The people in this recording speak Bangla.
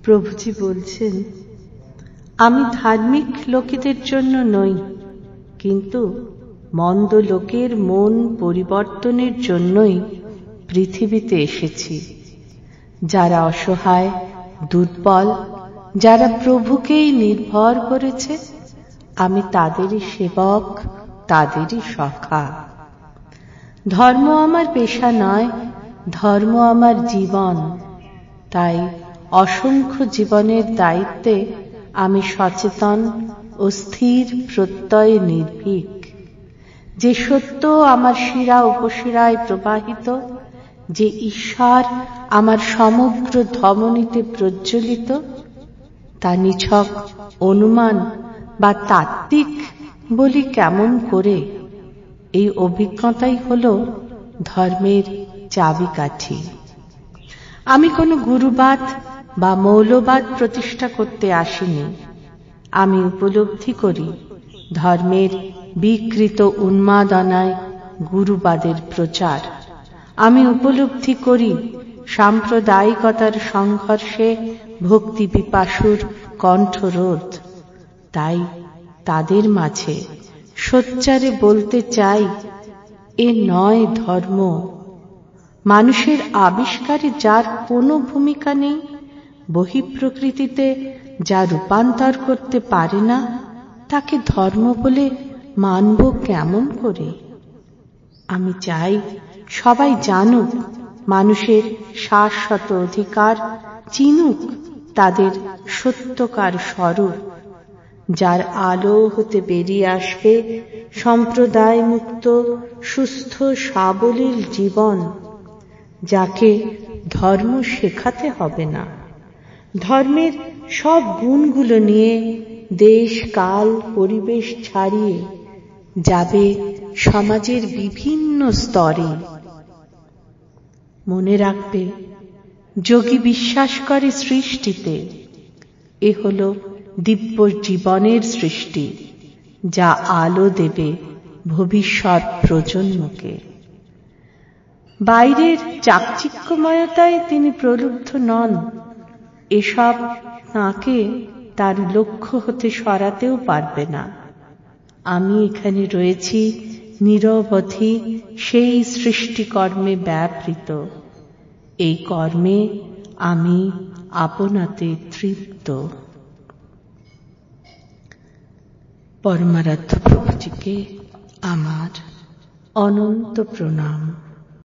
প্রভুজি বলছেন, আমি ধার্মিক লোকেদের জন্য নই, কিন্তু মন্দ লোকের মন পরিবর্তনের জন্যই পৃথিবীতে এসেছি। যারা অসহায়, দুর্বল, যারা প্রভুকেই নির্ভর করেছে, আমি তাদেরই সেবক, তাদেরই সখা। ধর্ম আমার পেশা নয়, ধর্ম আমার জীবন। তাই অসংখ্য জীবনের দায়িত্বে আমি সচেতন ও স্থির প্রত্যয়ে নির্ভীক। যে সত্য আমার শিরা উপশিরায় প্রবাহিত, যে ঈশ্বর আমার সমগ্র ধমনীতে প্রজ্বলিত, তা নিছক অনুমান বা তাত্ত্বিক বলি কেমন করে? এই অভিজ্ঞতাই হল ধর্মের চাবিকাঠি। আমি কোনো গুরুবাদ বা মৌলবাদ প্রতিষ্ঠা করতে আসিনি। আমি উপলব্ধি করি ধর্মের বিকৃত উন্মাদনায় গুরুবাদের প্রচার। আমি উপলব্ধি করি সাম্প্রদায়িকতার সংঘর্ষে ভক্তি পিপাসুর কণ্ঠরোধ। তাই তাদের মাঝে সোচ্চারে বলতে চাই, এ নয় ধর্ম। মানুষের আবিষ্কারে যার কোনো ভূমিকা নেই, বহিঃপ্রকৃতিতে যা রূপান্তর করতে পারে না, তাকে ধর্ম বলে মানব কেমন করে? আমি চাই সবাই জানুক মানুষের শাশ্বত অধিকার, চিনুক তাদের সত্যকার স্বরূপ, যার আলো হতে বেরিয়ে আসবে সম্প্রদায় মুক্ত সুস্থ সাবলীল জীবন, যাকে ধর্ম শেখাতে হবে না। ধর্মের সব গুণগুলো নিয়ে দেশ কাল পরিবেশ ছাড়িয়ে যাবে সমাজের বিভিন্ন স্তরে। মনে রাখবে, যোগী বিশ্বাস করে সৃষ্টিতে। এ হল দিব্য জীবনের সৃষ্টি, যা আলো দেবে ভবিষ্যৎ প্রজন্মকে। বাইরের চাকচিক্যময়তায় তিনি প্রলুব্ধ নন। এসব তাঁকে তার লক্ষ্য হতে সরাতেও পারবে না। আমি এখানে রয়েছি নিরবধি সেই সৃষ্টিকর্মে ব্যাপৃত। এই কর্মে আমি আপনাতে তৃপ্ত। পরমারাধ্য প্রভুজিকে আমার অনন্ত প্রণাম।